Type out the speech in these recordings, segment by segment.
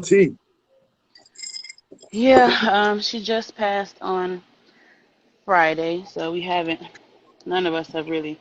T. Yeah, she just passed on Friday, so we haven't, none of us have really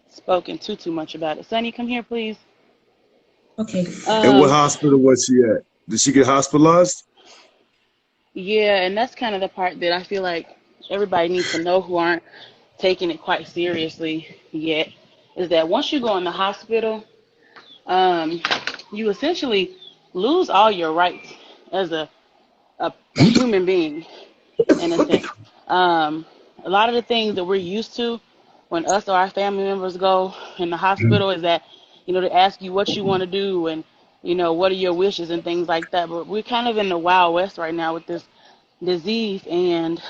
spoken too much about it. Sonny, come here, please. Okay. And what Um, hospital was she at? Did she get hospitalized? yeah, and that's kind of the part that I feel like everybody needs to know who aren't taking it quite seriously yet, is that once you go in the hospital, um, you essentially lose all your rights as a human being, in a sense. Um, a lot of the things that we're used to when us or our family members go in the hospital is that, they ask you what you want to do and, what are your wishes and things like that. But we're kind of in the Wild West right now with this disease, and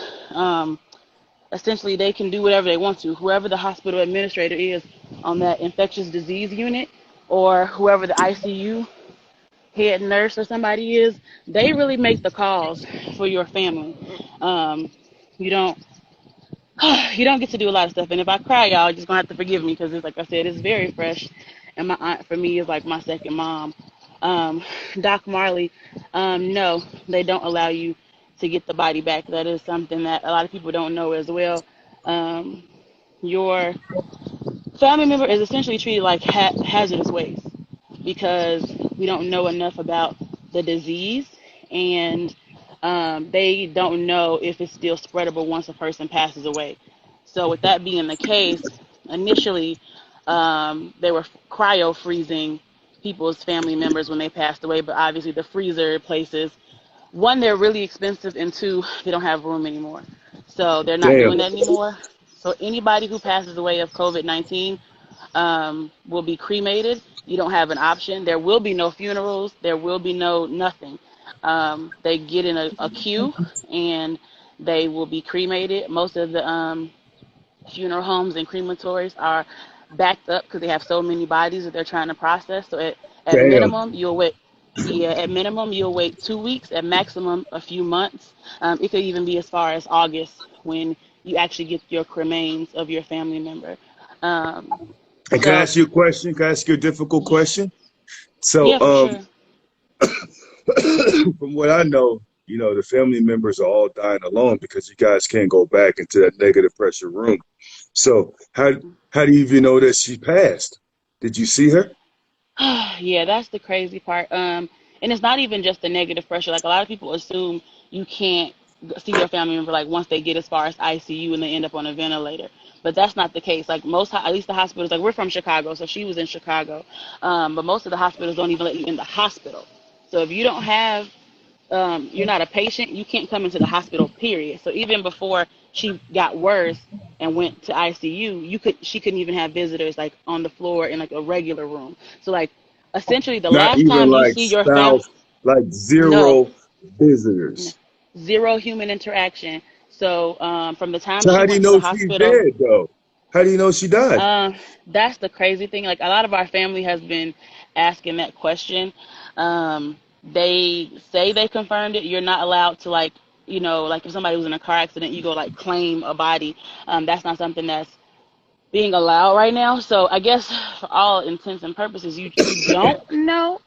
essentially they can do whatever they want to. Whoever the hospital administrator is on that infectious disease unit, or whoever the ICU head nurse or somebody is, they really make the calls for your family. You don't you don't get to do a lot of stuff. And if I cry, y'all just gonna have to forgive me because it's like I said, it's very fresh. And my aunt for me is like my second mom. Doc Marley, no, they don't allow you to get the body back. That is something that a lot of people don't know as well. Um, your family member is essentially treated like hazardous waste because we don't know enough about the disease, and they don't know if it's still spreadable once a person passes away. So with that being the case, initially they were cryo freezing people's family members when they passed away, but obviously the freezer places, one, they're really expensive, and two, they don't have room anymore. So they're not Damn. doing that anymore. So anybody who passes away of COVID-19 will be cremated. You don't have an option. There will be no funerals. There will be no nothing. They get in a queue and they will be cremated. Most of the funeral homes and crematories are backed up because they have so many bodies that they're trying to process. So at Damn. minimum, you'll wait. Yeah, at minimum, you'll wait 2 weeks. At maximum, a few months. It could even be as far as August when you actually get your cremains of your family member. Um, And can I so ask you a question? Can I ask you a difficult yeah, question? So, yeah, for sure. from what I know, the family members are all dying alone because you guys can't go back into that negative pressure room. So, how do you even know that she passed? Did you see her? Yeah, that's the crazy part. And it's not even just the negative pressure. Like a lot of people assume you can't see your family member like once they get as far as ICU and they end up on a ventilator. But that's not the case. Like at least the hospitals, like we're from Chicago, so she was in Chicago. But most of the hospitals don't even let you in the hospital. So if you don't have you're not a patient, you can't come into the hospital, period. So even before she got worse and went to ICU, she couldn't even have visitors like on the floor in like a regular room. So like essentially the Not last even time you like see your family, spouse, like no, zero no, visitors. zero human interaction. So from the time So, she how do you went to the know she's hospital, dead, though? How do you know she died? that's the crazy thing. Like a lot of our family has been asking that question. They say they confirmed it. You're not allowed to like, like if somebody was in a car accident, you go like claim a body. That's not something that's being allowed right now. So I guess for all intents and purposes, you don't know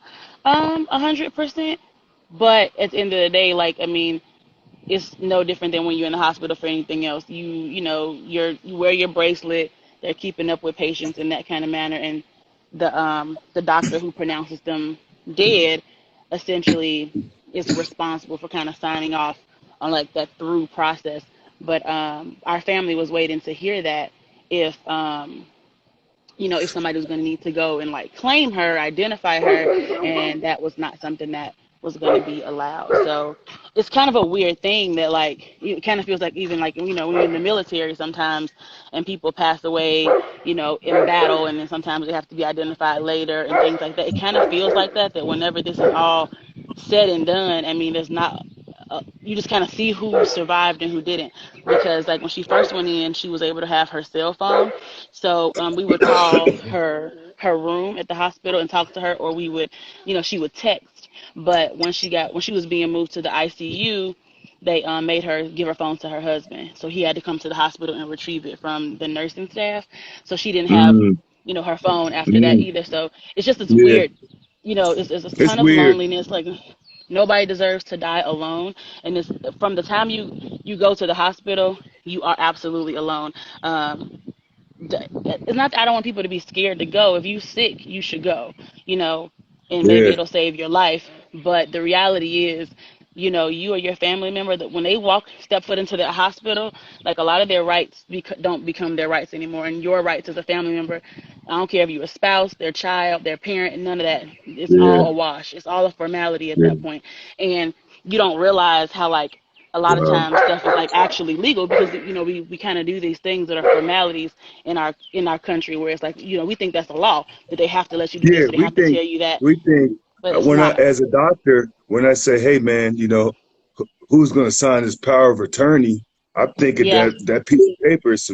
100%. But at the end of the day, like I mean, it's no different than when you're in the hospital for anything else. You wear your bracelet. They're keeping up with patients in that kind of manner, and the doctor who pronounces them dead essentially is responsible for kind of signing off on like that through process. But our family was waiting to hear that if if somebody was going to need to go and like claim her, identify her, and that was not something that was going to be allowed. So it's kind of a weird thing that like it kind of feels like even like when you're in the military sometimes and people pass away, in battle, and then sometimes they have to be identified later and things like that. It kind of feels like that whenever this is all said and done, I mean, there's not. You just kind of see who survived and who didn't, because like when she first went in, she was able to have her cell phone, so we would call her room at the hospital and talk to her, or we would, she would text. But when she was being moved to the ICU, they made her give her phone to her husband, so he had to come to the hospital and retrieve it from the nursing staff. So she didn't have, Mm, her phone after that mm, either. So it's just this yeah, weird, it's a it's ton of weird. loneliness, like. Nobody deserves to die alone. And it's from the time you go to the hospital, you are absolutely alone. Um, it's not that I don't want people to be scared to go. If you sick, you should go, you know, and maybe Yeah, it'll save your life. But the reality is, you or your family member that when they step foot into the hospital, like a lot of their rights don't become their rights anymore, and your rights as a family member, I don't care if you're a spouse, their child, their parent, none of that. It's yeah, all a wash. It's all a formality at yeah. that point, and you don't realize how like a lot of Wow. times stuff is like actually legal because we kind of do these things that are formalities in our country where it's like we think that's a law that they have to let you do Yeah, this or they have to tell you that, we think but it's when I, not. as a doctor, when I say, hey man, who's going to sign this power of attorney? I'm thinking Yeah, that piece of paper is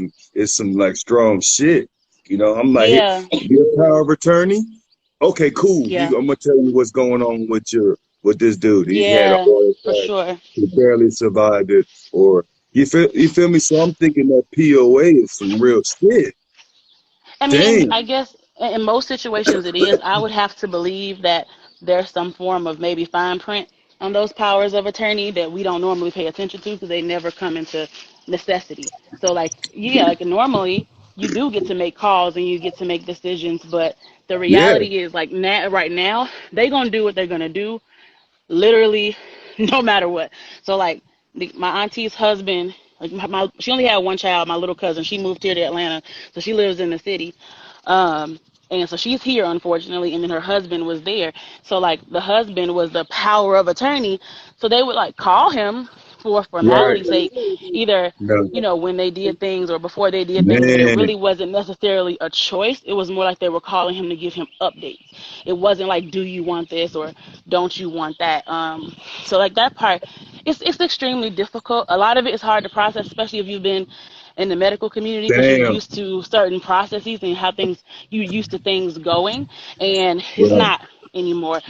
some like strong shit. I'm like, hey, yeah, your power of attorney? Okay, cool. yeah, I'm gonna tell you what's going on with this dude. He had a yeah, heart for attack. sure. He barely survived it. Or you feel me? So I'm thinking that POA is some real shit. I mean, and Damn. I guess in most situations it is. I would have to believe that there's some form of maybe fine print on those powers of attorney that we don't normally pay attention to because they never come into necessity. So, like, yeah, like normally you do get to make calls and you get to make decisions, but the Yeah. reality is like now, right now, they're gonna do what they're gonna do literally no matter what. So like my auntie's husband, like she only had one child, my little cousin. She moved here to Atlanta, so she lives in the city. Um, and so she's here unfortunately, and then her husband was there. So like the husband was the power of attorney. So they would like call him for Right. formality's sake, either No. when they did things or before they did things, but it Man. really wasn't necessarily a choice. It was more like they were calling him to give him updates. It wasn't like, do you want this or don't you want that? So like that part, it's extremely difficult. A lot of it is hard to process, especially if you've been in the medical community because you're Damn. used to certain processes and how things you used to things going, and it's Right. not anymore.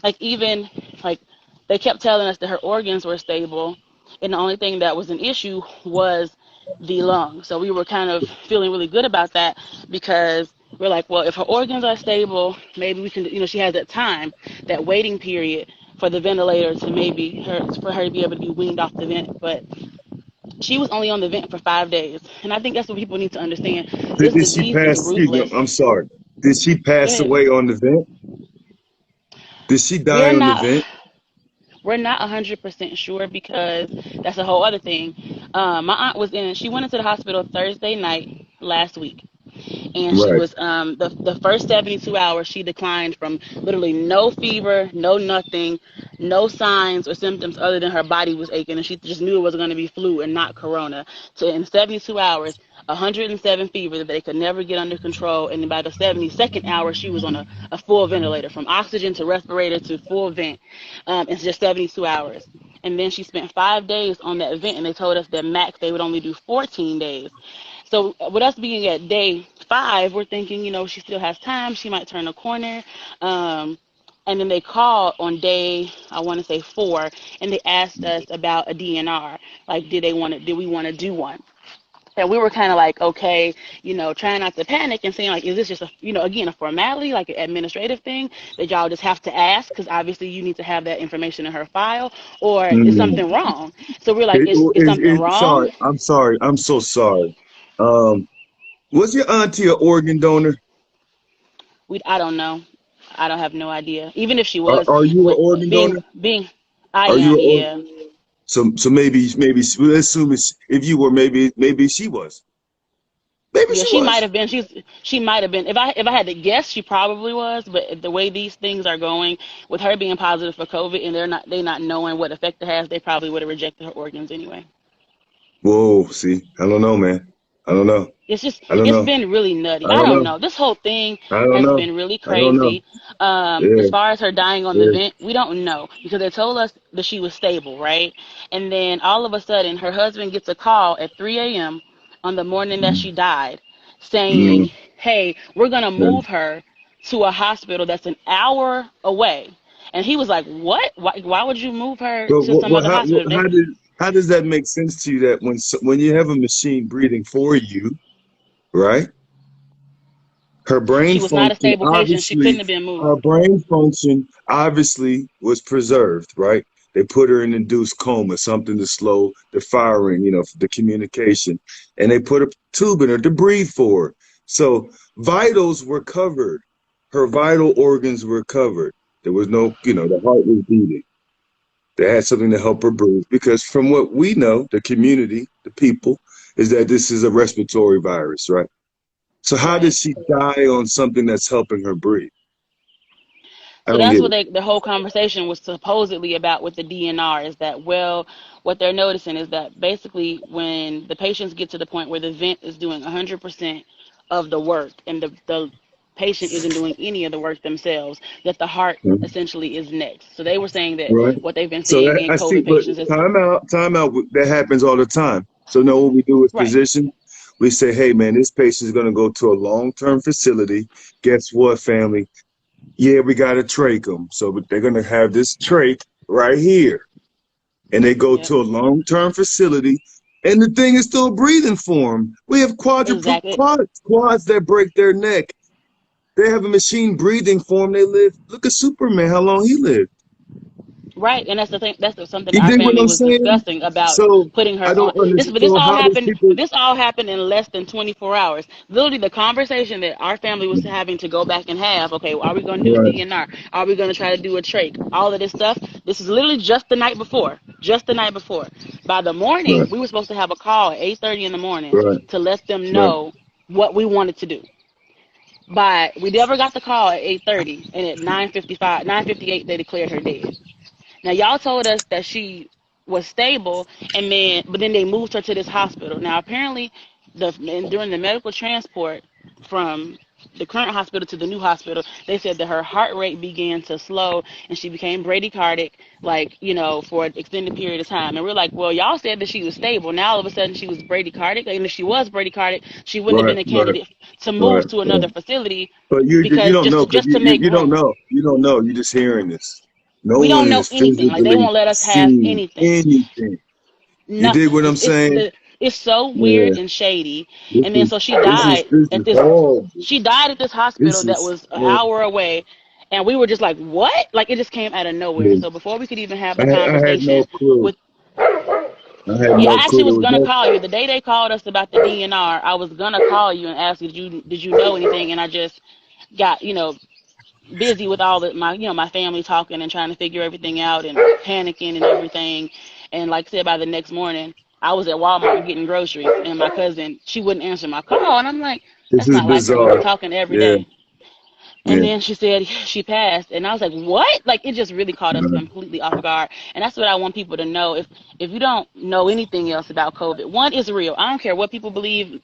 Like even like they kept telling us that her organs were stable, and the only thing that was an issue was the lung. So we were kind of feeling really good about that because we're like, well, if her organs are stable, maybe we can, she has that time, that waiting period for the ventilator to for her to be able to be weaned off the vent. But she was only on the vent for 5 days. And I think that's what people need to understand. This Did she disease is pass? Excuse me. ruthless. I'm sorry. Did she Go pass ahead. away on the vent? Did she We're die on the not vent? we're not 100% sure because that's a whole other thing. My aunt she went into the hospital Thursday night last week, and she Right. was the first 72 hours she declined from literally no fever, no nothing, no signs or symptoms other than her body was aching, and she just knew it was going to be flu and not corona. So in 72 hours, 107 fever that they could never get under control, and by the 72nd hour she was on a full ventilator, from oxygen to respirator to full vent. It's just 72 hours. And then she spent 5 days on that vent, and they told us that max they would only do 14 days. So with us being at day 5, we're thinking, she still has time. She might turn a corner. Um, and then they called on day, I want to say 4, and they asked us about a DNR. Like, did we want to do one? And we were kind of like, okay, trying not to panic and saying like, is this just again, a formality, like an administrative thing that y'all just have to ask? Because obviously you need to have that information in her file, or is Mm. something wrong? So we're like, is something Sorry. wrong? I'm sorry. I'm so sorry. Um, was your auntie an organ donor? I don't know. I don't have no idea. Even if she was, Are you an with organ donor? being, I Are you am, an organ? yeah. So maybe let's assume if you were, maybe she was. Maybe Yeah, she she might was. have been. She might have been. If I had to guess, she probably was. But the way these things are going, with her being positive for COVID and they not knowing what effect it has, they probably would have rejected her organs anyway. Whoa. See, I don't know, man. I don't know. I don't It's know. been really nutty. I I don't don't know. know. This whole thing I don't has know. been really I don't know. crazy. Yeah. As far as her dying on the Yeah. vent, we don't know because they told us that she was stable, right? And then all of a sudden, her husband gets a call at 3 a.m. on the morning that she died, saying, Mm. "Hey, we're gonna Yeah. move her to a hospital that's an hour away." And he was like, "What? Why would you move her But to some other hospital?" how does that make sense to you that when you have a machine breathing for you, right? Her brain She was not a function stable patient. She couldn't obviously, have been her moved. brain function obviously was preserved, right? They put her in induced coma, something to slow the firing, the communication, and they put a tube in her to breathe for her. So vitals were covered. Her vital organs were covered. There was no, the heart was beating. They had something to help her breathe because from what we know, the community, the people, is that this is a respiratory virus, right? So how did Right. she die on something that's helping her breathe? I So don't that's get what it. the whole conversation was supposedly about with the DNR is that, well, what they're noticing is that basically when the patients get to the point where the vent is doing 100% of the work and the patient isn't doing any of the work themselves, that the heart Mhm. essentially is next. So they were saying that Right. what they've been So seeing that, in I see, COVID but patients is time out. That happens all the time. So know what we do as right. physicians? We say, hey man, this patient is going to go to a long-term facility. Guess what, family? Yeah, we got to trach them. So they're going to have this trach right here. And they go Yep. to a long-term facility, and the thing is still breathing for them. We have Exactly. quads that break their neck. They have a machine breathing for them. They live. Look at Superman, how long he lived. Right, and that's the thing. That's something You that our dig what family I'm was saying? discussing about So putting I her on don't this. understand. But this So all how does happened. people? This all happened in less than 24 hours. Literally, the conversation that our family was having to go back and have. Okay, are we going to do a Right, DNR? Are we going to try to do a trach? All of this stuff. This is literally just the night before. Just the night before. By the morning, right, we were supposed to have a call at 8:30 in the morning right, to let them right, know what we wanted to do. But we never got the call at 8:30, and at 9:55, 9:58, they declared her dead. Now y'all told us that she was stable, and then they moved her to this hospital. Now apparently, during the medical transport from the current hospital to the new hospital, they said that her heart rate began to slow and she became bradycardic, like for an extended period of time. And we're like, well, y'all said that she was stable. Now all of a sudden she was bradycardic, and if she was bradycardic, she wouldn't have right, been a right, candidate to move right, to right. another facility But you because don't just know to because just to make you don't room. know. You don't know. You're just hearing this. No We one don't know is anything. Like they physically won't let us have seeing anything. anything. You dig Nothing. what I'm saying? It's so weird Yeah. and shady. This And then is so this is this at is this horrible. she died at this hospital This that is was an hour away, and we were just like, what? Like it just came out of nowhere. yeah. So before we could even have the I had no conversation clue. with I had yeah, no I actually clue. There was was gonna no. call you the day they called us about the DNR. I was gonna call you and ask you did you know anything, and I just got busy with all my my family talking and trying to figure everything out and panicking and everything. And like I said, by the next morning, I was at Walmart getting groceries, and my cousin, she wouldn't answer my call, and I'm like, This that's is not like her. We've been bizarre. talking every Yeah. day. And Yeah. then she said she passed, and I was like, "What?" Like it just really caught us completely off guard. And that's what I want people to know. If you don't know anything else about COVID, one is real. I don't care what people believe,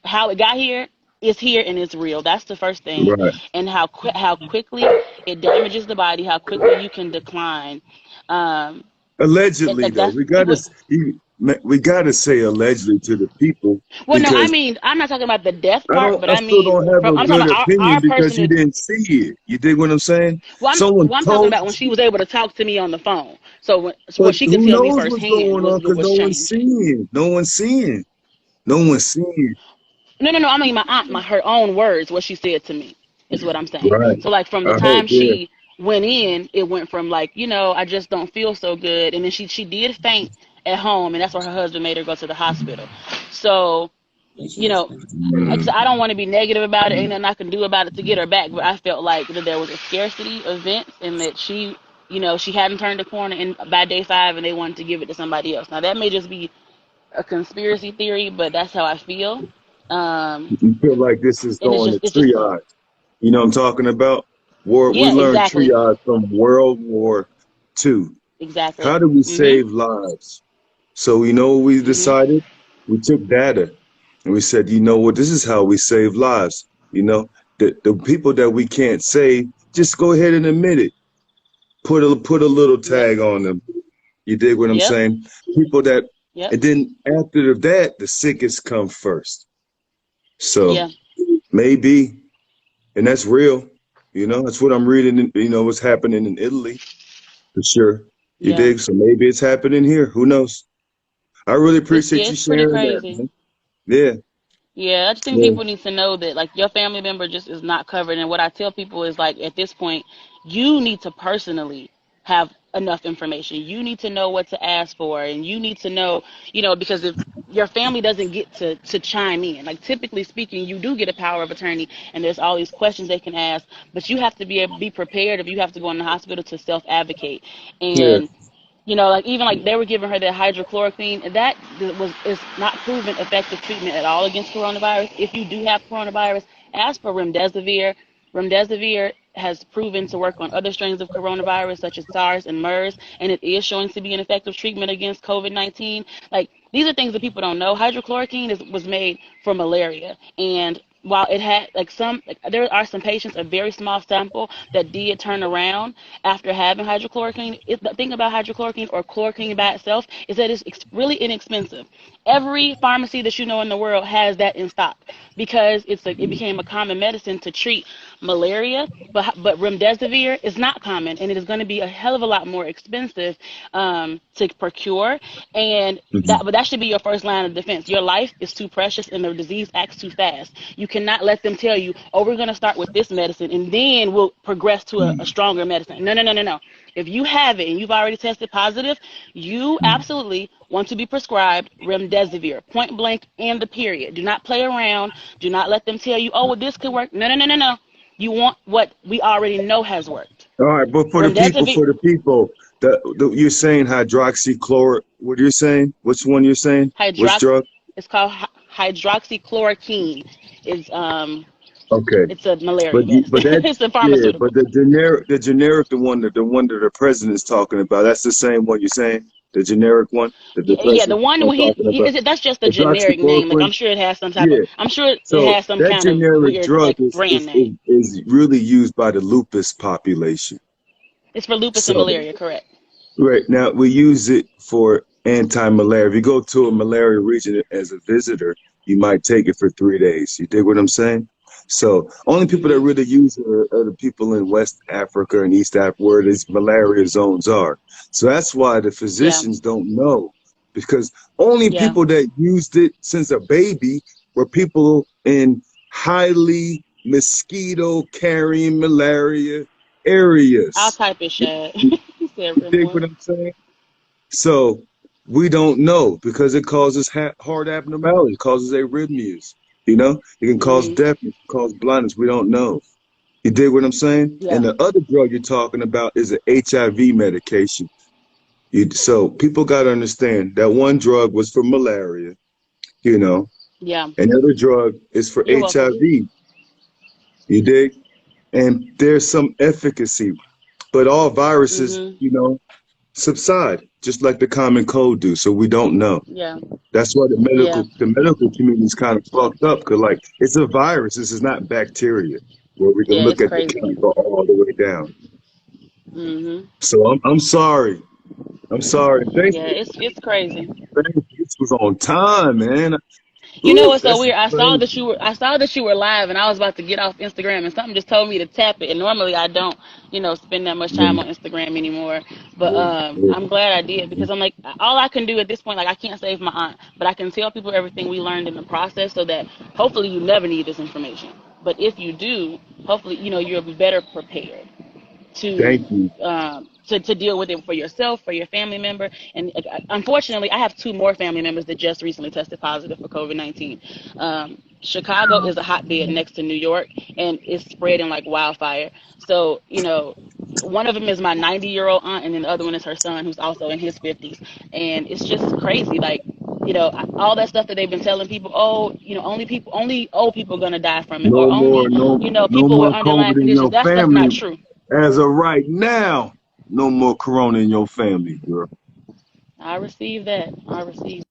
how it got here. It's here and it's real. That's the first thing. Right. And how quickly it damages the body, how quickly you can decline. Um, Allegedly, though, that's people. we gotta say allegedly to the people Well, no, I because mean I'm not talking about the death part, but I I still mean don't have a I'm talking good about our opinion because you personal. didn't see it. You dig what I'm saying? Someone Well, I'm talking told about when she you, was able to talk to me on the phone. So but what she could who tell me knows what's firsthand going on what because was no one's changed. seeing. No one's seeing. No one's seeing. No, no, no. I mean my aunt, her own words, what she said to me is what I'm saying. Right. So like from the I hope, time yeah. she went in, it went from like I just don't feel so good, and then she did faint at home, and that's why her husband made her go to the hospital. So like I Mm. said, I don't want to be negative about it. Ain't nothing I can do about it to get her back. But I felt like that there was a scarcity of events and that she hadn't turned the corner in by day 5 and they wanted to give it to somebody else. Now that may just be a conspiracy theory, but that's how I feel. Um, You feel like this is and going to it's just triage. You know what I'm talking about? We yeah, learned exactly, triage from World War II. exactly. How do we Mhm, save lives? So you know what we mhm. decided? We took data and we said, you know what, this is how we save lives. You know, the people that we can't save, just go ahead and admit it. Put a little Yep, tag on them. You dig what I'm yep, saying? People that yep, and then after that, the sickest come first. So yeah, maybe, and that's real. That's what I'm reading. What's happening in Italy for sure. You yeah. dig? So maybe it's happening here. Who knows? I really appreciate you It's pretty sharing that, crazy. man. Yeah. Yeah, I just think Yeah. people need to know that like your family member just is not covered. And what I tell people is like at this point, you need to personally have enough information. You need to know what to ask for, and you need to know, because if your family doesn't get to chime in, like typically speaking, you do get a power of attorney, and there's all these questions they can ask, but you have to be prepared if you have to go in the hospital to self advocate. Yeah. And like even like they were giving her that hydrochloroquine, and that is not proven effective treatment at all against coronavirus. If you do have coronavirus, ask for remdesivir. Remdesivir has proven to work on other strains of coronavirus, such as SARS and MERS, and it is showing to be an effective treatment against COVID-19. Like these are things that people don't know. Hydrochloroquine was made for malaria, and while it had there are some patients, a very small sample, that did turn around after having hydrochloroquine. The thing about hydrochloroquine or chloroquine by itself is that it's really inexpensive. Every pharmacy that you know in the world has that in stock because it became a common medicine to treat malaria. But remdesivir is not common, and it is going to be a hell of a lot more expensive to procure. And Mhm. that should be your first line of defense. Your life is too precious, and the disease acts too fast. You cannot let them tell you, "Oh, we're going to start with this medicine, and then we'll progress to a stronger medicine." No, no, no, no, no. If you have it and you've already tested positive, you absolutely want to be prescribed remdesivir, point blank, and the period. Do not play around. Do not let them tell you, "Oh, well, this could work." No, no, no, no, no. You want what we already know has worked. All right, but Remdesivir, for the people, you're saying hydroxychloroquine. What are you saying? Which one you're saying? Which hydrox, drug? it's called hydroxychloroquine. Is Okay, It's a malaria but medicine. that It's a yeah, but pharmaceutical. the generic, the one that the president's talking about. That's the same one you're saying. The generic one that the Yeah, yeah, the president one is where talking about. that's just a generic name. Like Hydroxychloroquine. I'm sure it has some type of, Yeah. I'm sure it So has some that kind of generic weird drug like brand name. is really used by the lupus population. It's for lupus and So malaria, correct? right now, we use it for anti-malaria. If you go to a malaria region as a visitor, you might take it for 3 days. You dig what I'm saying? So only people that Mhm. really use it are the people in West Africa and East Africa where these malaria zones are. So that's why the Yeah, physicians don't know because only yeah. people that used it since a baby were people in highly mosquito carrying malaria I'll areas. type it, You, Shad. you He said you dig what remorse. I'm saying? So we don't know because it causes heart abnormalities, causes arrhythmias. It can cause Mhm. deafness, cause blindness. We don't know. You dig what I'm saying? And Yeah, the other drug you're talking about is an HIV medication. So people got to understand that one drug was for malaria, you know, yeah. and the other drug is for You're welcome. HIV. You dig? And there's some efficacy, but all viruses, Mhm. subside just like the common cold do. So we don't know. Yeah, That's why yeah, the medical community is kind of fucked up because like it's a virus. This is not bacteria where we can yeah. look It's at the crazy. chemical all the way down. Mhm. So I'm sorry. I'm sorry. Thanks Yeah, for it's crazy. this was on time, man. You know Ooh, what's so that's weird? crazy. I saw that you were live, and I was about to get off Instagram, and something just told me to tap it. And normally I don't, spend that much time Yeah, on Instagram anymore. But yeah, yeah. I'm glad I did because I'm like, all I can do at this point, like I can't save my aunt, but I can tell people everything we learned in the process, so that hopefully you never need this information. But if you do, hopefully you'll be better prepared to Thank you. to deal with it for yourself, for your family member. And unfortunately, I have two more family members that just recently tested positive for COVID-19. Chicago is a hotbed next to New York, and it's spreading like wildfire. So, one of them is my 90-year-old aunt, and then the other one is her son, who's also in his 50s. And it's just crazy. Like, all that stuff that they've been telling people, oh, only old people are gonna die from it, or No more, only, no people with more underlying COVID in conditions. your That stuff family. not true. As of right now, no more corona in your family, girl. I receive that. I receive